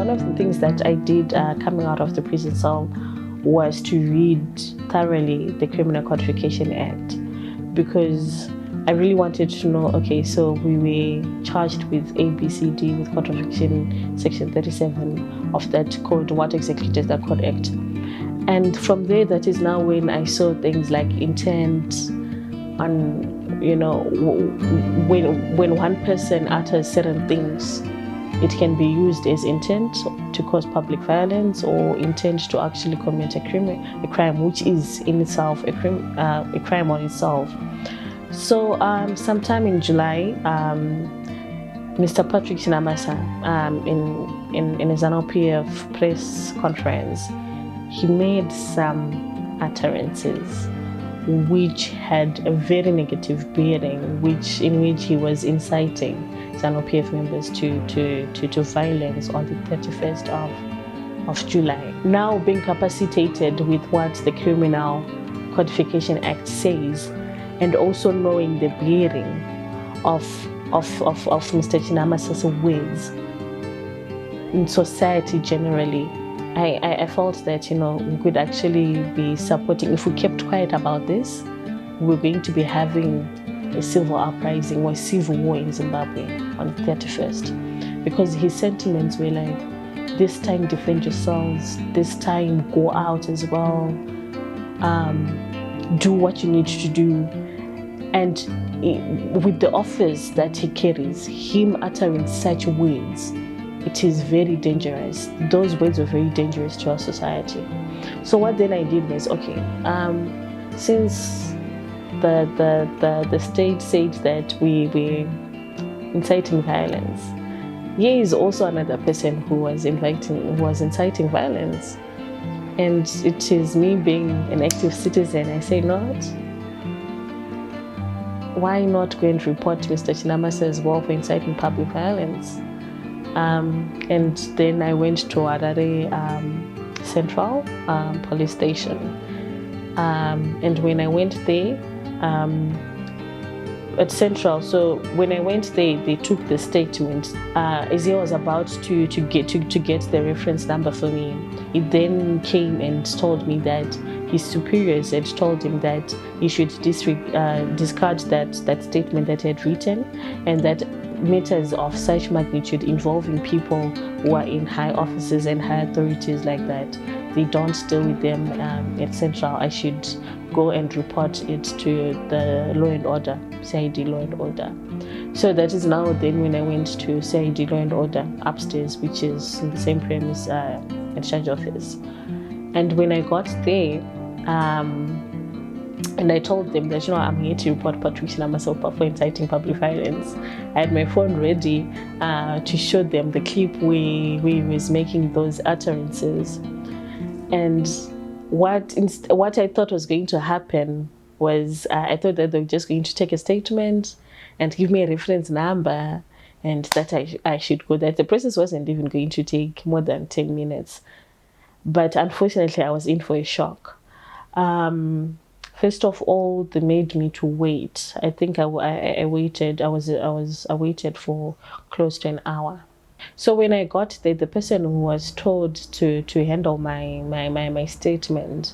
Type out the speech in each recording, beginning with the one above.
one of the things that I did coming out of the prison cell was to read thoroughly the Criminal Codification Act, because I really wanted to know, okay, so we were charged with ABCD with Codification Section 37 of that code. What exactly does that code act? And from there, that is now when I saw things like intent, and when one person utters certain things, it can be used as intent to cause public violence or intent to actually commit a crime, which is in itself a crime on itself. So sometime in July, Mr. Patrick Chinamasa, in his ZANU-PF press conference, he made some utterances which had a very negative bearing, in which he was inciting ZANU-PF members to violence on the 31st of July. Now being capacitated with what the Criminal Codification Act says, and also knowing the bearing of Mr. Chinamasa's words in society generally, I felt that we could actually be supporting. If we kept quiet about this, we're going to be having a civil uprising or civil war in Zimbabwe on the 31st, because his sentiments were like, this time defend yourselves, this time go out as well, do what you need to do. And with the office that he carries, him uttering such words, it is very dangerous. Those words were very dangerous to our society. So what then I did was, okay, since the state said that we were inciting violence, he is also another person who was inciting violence. And it is me being an active citizen, I say, why not go and report Mr. Chinamasa as well for inciting public violence? And then I went to Harare Central Police Station. And when I went there, at Central, so when I went there, they took the statement. As he was about to get the reference number for me, he then came and told me that his superiors had told him that he should discard that statement that he had written, and that matters of such magnitude involving people who are in high offices and high authorities like that, they don't deal with them at Central. I should go and report it to the law and order, CID law and order. So that is now then when I went to CID law and order upstairs, which is in the same premise at charge office. And when I got there, and I told them that, I'm here to report Patrick Chinamasa for inciting public violence. I had my phone ready to show them the clip where he was making those utterances. And what I thought was going to happen was, I thought that they were just going to take a statement and give me a reference number, and that I should go, that the process wasn't even going to take more than 10 minutes. But unfortunately, I was in for a shock. First of all, they made me to wait. I think I waited. I waited for close to an hour. So when I got there, the person who was told to handle my statement,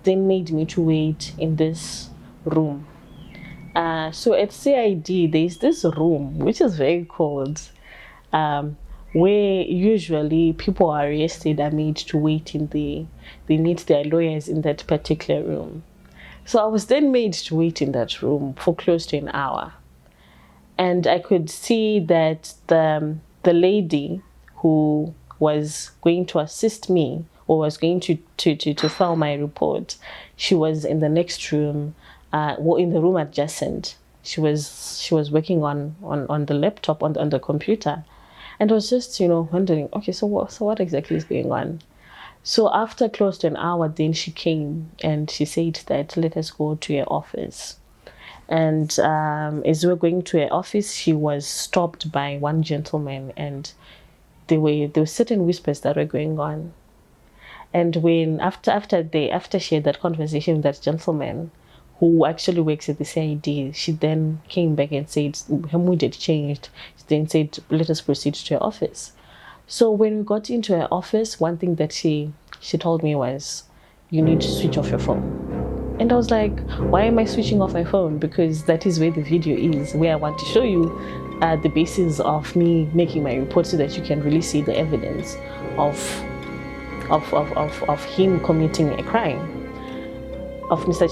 they made me to wait in this room. So at CID, there's this room which is very cold, where usually people are arrested are made to wait in there. They meet their lawyers in that particular room. So I was then made to wait in that room for close to an hour. And I could see that the lady who was going to assist me, or was going to file my report, she was in the next room, in the room adjacent. She was working on the laptop, on the computer. And I was just, wondering, okay, so what exactly is going on? So after close to an hour, then she came and she said that, let us go to her office. And as we were going to her office, she was stopped by one gentleman, and there were certain whispers that were going on. And when after she had that conversation with that gentleman, who actually works at the CID, she then came back and said her mood had changed. She then said, let us proceed to her office. So when we got into her office, one thing that she told me was, you need to switch off your phone. And I was like, why am I switching off my phone? Because that is where the video is, where I want to show you the basis of me making my report so that you can really see the evidence of him committing a crime, of Mr.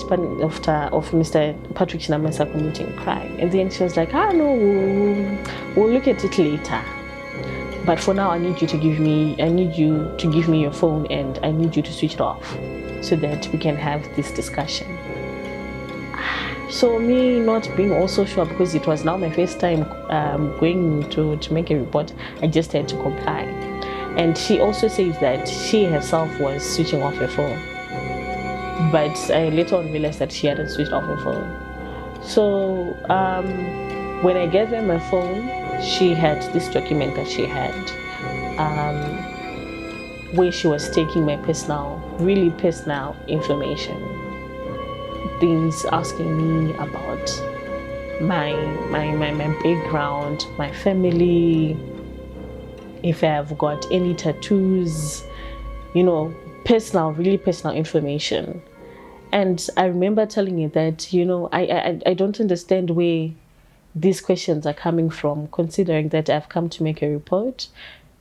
Patrick Chinamasa committing a crime. And then she was like, no, we'll look at it later. But for now, I need you to give me your phone, and I need you to switch it off so that we can have this discussion. So me not being also sure, because it was now my first time going to make a report, I just had to comply. And she also says that she herself was switching off her phone. But I later on realized that she hadn't switched off her phone. So when I gave her my phone, she had this document that she had where she was taking my really personal information. Things asking me about my background, my family, if I have got any tattoos, really personal information. And I remember telling her that, I don't understand where these questions are coming from, considering that I've come to make a report.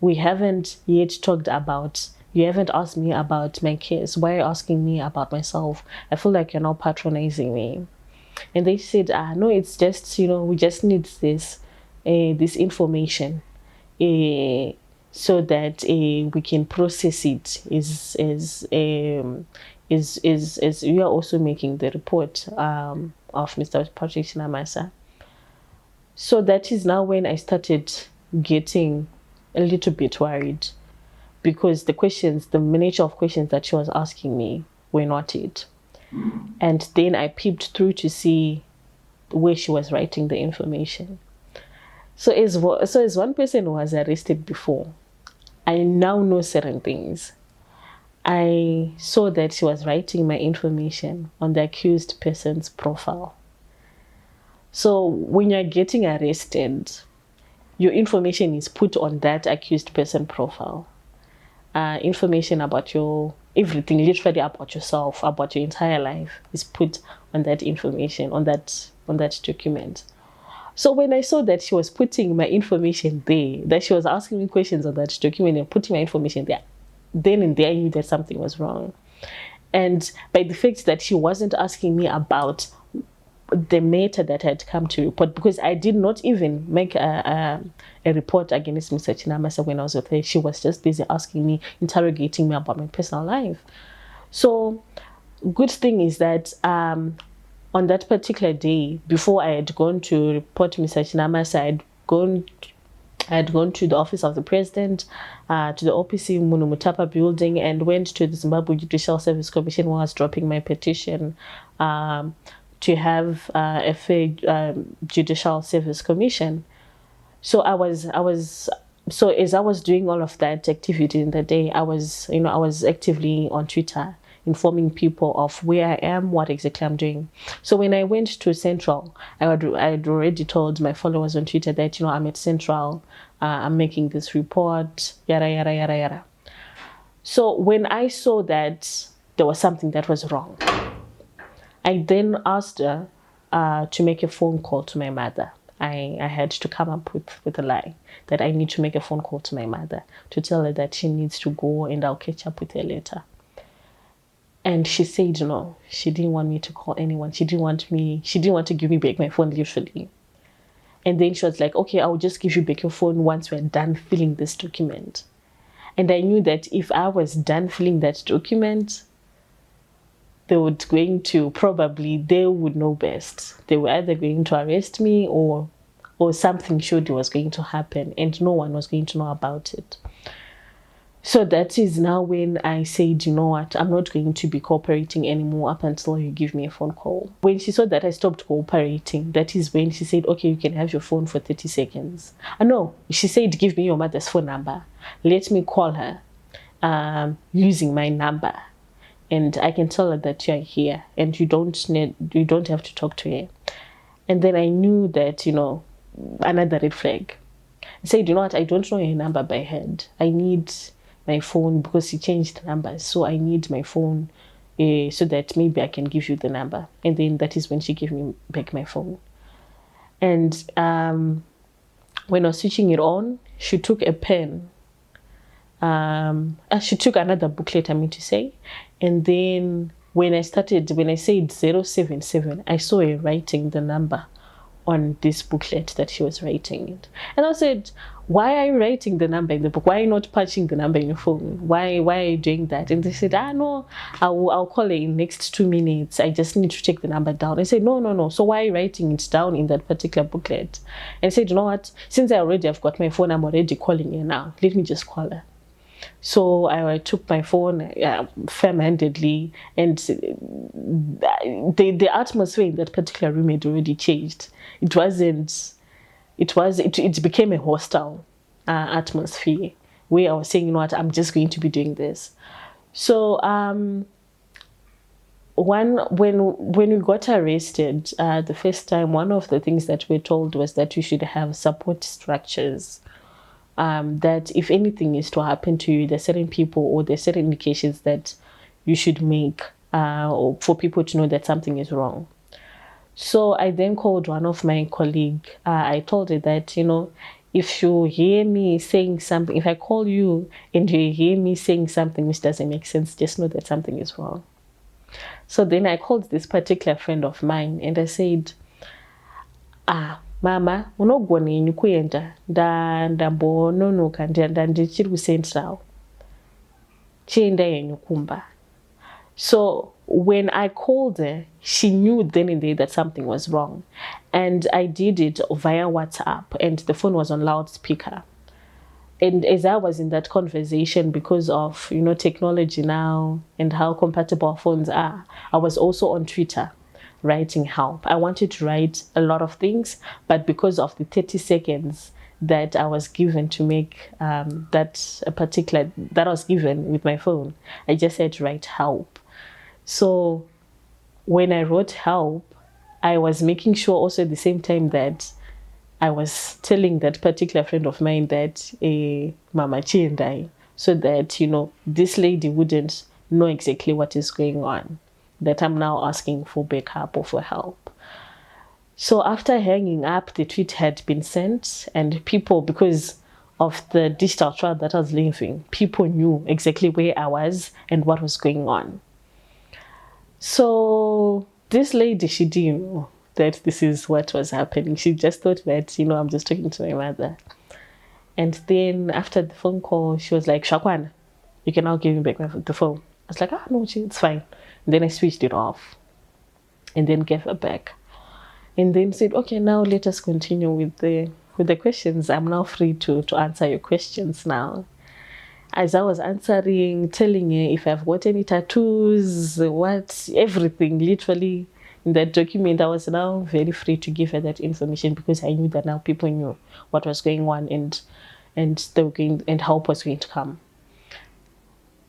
We haven't yet talked about, you haven't asked me about my case. Why are you asking me about myself? I feel like you're not patronizing me. And they said, no, it's just, we just need this information so that we can process it. We are also making the report of Mr. Patrick Chinamasa. So that is now when I started getting a little bit worried, because the nature of questions that she was asking me were not it. And then I peeped through to see where she was writing the information. So as one person who was arrested before, I now know certain things. I saw that she was writing my information on the accused person's profile. So when you're getting arrested, your information is put on that accused person profile. Information about everything, literally about yourself, about your entire life, is put on that information, on that document. So when I saw that she was putting my information there, that she was asking me questions on that document and putting my information there, then and there I knew that something was wrong. And by the fact that she wasn't asking me about the matter that I had come to report, because I did not even make a report against Mr. Chinamasa when I was with her. She was just busy interrogating me about my personal life. So good thing is that on that particular day, before I had gone to report Mr. Chinamasa, I had gone to the office of the president, to the OPC Munumutapa building, and went to the Zimbabwe Judicial Service Commission where I was dropping my petition to have a fair judicial service commission. So as I was doing all of that activity in the day, I was actively on Twitter informing people of where I am, what exactly I'm doing. So when I went to Central, I had already told my followers on Twitter that, I'm at Central, I'm making this report, yada, yada, yada, yada. So when I saw that there was something that was wrong, I then asked her to make a phone call to my mother. I had to come up with a lie that I need to make a phone call to my mother to tell her that she needs to go and I'll catch up with her later. And she said no, she didn't want me to call anyone. She didn't want to give me back my phone, literally. And then she was like, okay, I'll just give you back your phone once we're done filling this document. And I knew that if I was done filling that document, they would know best. They were either going to arrest me or something showed was going to happen, and no one was going to know about it. So that is now when I said, you know what, I'm not going to be cooperating anymore up until you give me a phone call. When she saw that I stopped cooperating, that is when she said, okay, you can have your phone for 30 seconds. No, she said, give me your mother's phone number. Let me call her using my number. And I can tell her that you're here and you don't have to talk to her. And then I knew that, another red flag. I said, you know what, I don't know her number by head. I need my phone because she changed numbers. So I need my phone so that maybe I can give you the number. And then that is when she gave me back my phone. And when I was switching it on, she took a pen. She took another booklet, I mean to say. And then when I said 077, I saw her writing the number on this booklet that she was writing it. And I said, why are you writing the number in the book? Why are you not punching the number in your phone? Why are you doing that? And they said, no, I'll call her in next 2 minutes. I just need to take the number down. I said, no. So why are you writing it down in that particular booklet? And I said, you know what? Since I already have got my phone, I'm already calling her now. Let me just call her. So I took my phone firm-handedly, and the atmosphere in that particular room had already changed. It became a hostile atmosphere where I was saying, you know what, I'm just going to be doing this. So when we got arrested the first time, one of the things that we were told was that we should have support structures. That if anything is to happen to you, there's certain people or there's certain indications that you should make or for people to know that something is wrong. So I then called one of my colleagues. I told her that, you know, if you hear me saying something, if I call you and you hear me saying something which doesn't make sense, just know that something is wrong. So then I called this particular friend of mine and I said, mama, unogona yenyu kuenda ndambononoka ndichiri kuCentral chienda yenyu kumba. So when I called her, she knew then and there that something was wrong, and I did it via WhatsApp, and the phone was on loudspeaker. And as I was in that conversation, because of, you know, technology now and how compatible our phones are, I was also on Twitter writing help. I wanted to write a lot of things, but because of the 30 seconds that I was given to make that I was given with my phone, I just had to write help. So when I wrote help, I was making sure also at the same time that I was telling that particular friend of mine that Mama Chiendai, so that, you know, this lady wouldn't know exactly what is going on, that I'm now asking for backup or for help. So after hanging up, the tweet had been sent, and people, because of the digital trial that I was living, people knew exactly where I was and what was going on. So this lady, she didn't know that this is what was happening. She just thought that, you know, I'm just talking to my mother. And then after the phone call, she was like, Shakwana, you can now give me back the phone. I was like, no, it's fine. And then I switched it off and then gave her back. And then said, okay, now let us continue with the questions. I'm now free to answer your questions now. As I was answering, telling her if I've got any tattoos, everything, literally in that document, I was now very free to give her that information because I knew that now people knew what was going on and help was going to come.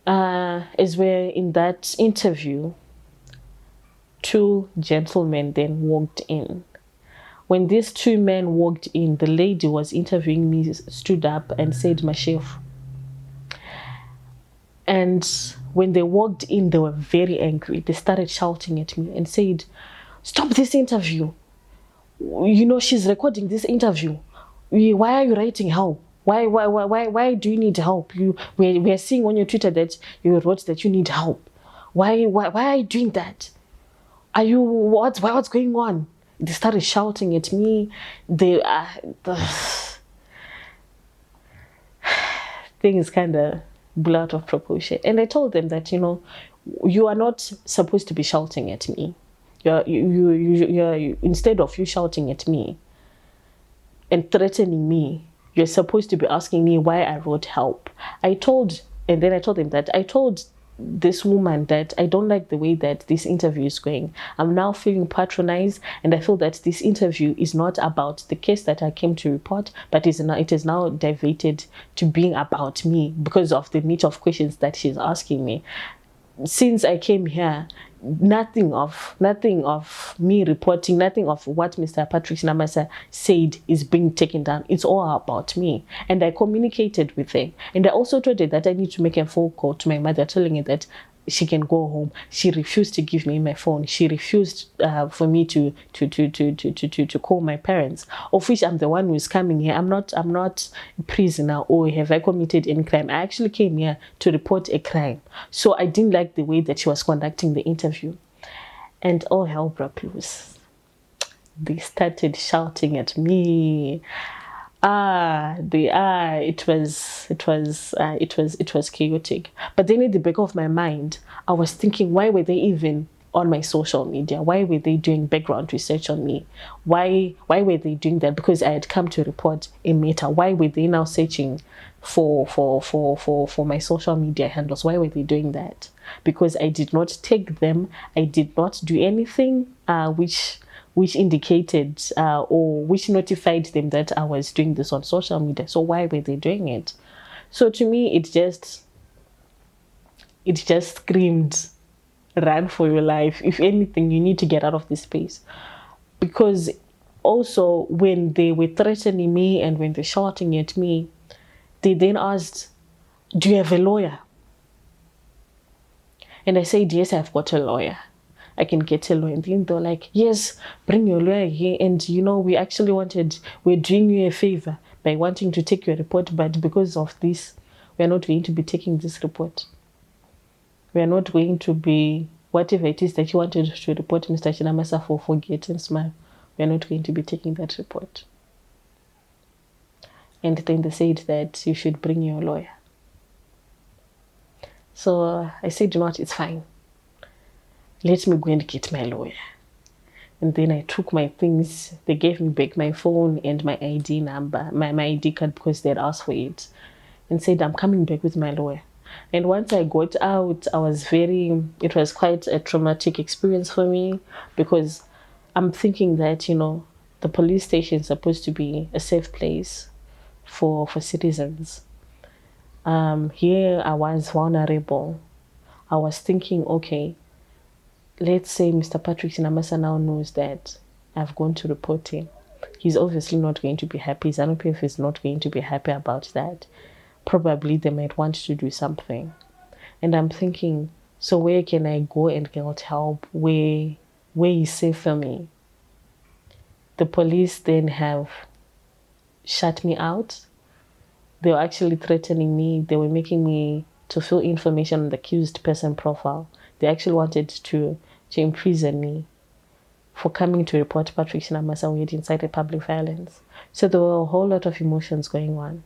As we're in that interview, 2 gentlemen then walked in. When these 2 men walked in, the lady was interviewing me stood up and said, Mashef. And when they walked in, they were very angry. They started shouting at me and said, stop this interview. You know, she's recording this interview. Why are you writing help? Why do you need help? We are seeing on your Twitter that you wrote that you need help. Why are you doing that? What's going on? They started shouting at me. Things kind of blew out of proportion. And I told them that, you know, you are not supposed to be shouting at me. You're instead of you shouting at me and threatening me, you're supposed to be asking me why I wrote help. I told them that I told this woman that I don't like the way that this interview is going. I'm now feeling patronized, and I feel that this interview is not about the case that I came to report, but it is now diverted to being about me because of the nature of questions that she's asking me. since I came here, nothing of me reporting, nothing of what Mr. Patrick Chinamasa said is being taken down. It's all about me. And I communicated with her. And I also told her that I need to make a phone call to my mother, telling her that she can go home. She refused to give me my phone. She refused for me to call my parents, of which I'm the one who is coming here. I'm not a prisoner or have I committed any crime. I actually came here to report a crime. So I didn't like the way that she was conducting the interview. And all hell broke loose. They started shouting at me. It was chaotic. But then in the back of my mind, I was thinking, why were they even on my social media? Why were they doing background research on me? Why were they doing that? Because I had come to report a matter. Why were they now searching for my social media handles? Why were they doing that? Because I did not take them. I did not do anything which indicated or which notified them that I was doing this on social media. So why were they doing it? So to me, it just screamed, run for your life. If anything, you need to get out of this space. Because also when they were threatening me and when they're shouting at me, they then asked, do you have a lawyer? And I said, yes, I've got a lawyer. I can get a lawyer. And then they're like, yes, bring your lawyer here. And we're doing you a favor by wanting to take your report, but because of this, we're not going to be taking this report. We're not going to be, whatever it is that you wanted to report Mr. Chinamasa for, forget and smile. We're not going to be taking that report. And then they said that you should bring your lawyer. So I said, you know what, it's fine. Let me go and get my lawyer. And then I took my things. They gave me back my phone and my ID number, my ID card, because they'd asked for it, and said, I'm coming back with my lawyer. And once I got out, it was quite a traumatic experience for me, because I'm thinking that, the police station is supposed to be a safe place for citizens. Here I was vulnerable. I was thinking, okay, let's say Mr. Patrick Chinamasa now knows that I've gone to report him. He's obviously not going to be happy. ZANU-PF is not going to be happy about that. Probably they might want to do something. And I'm thinking, so where can I go and get help? Where is safe for me? The police then have shut me out. They were actually threatening me. They were making me to fill information on the accused person profile. They actually wanted to imprison me for coming to report Patrick Chinamasa who had incited public violence. So there were a whole lot of emotions going on.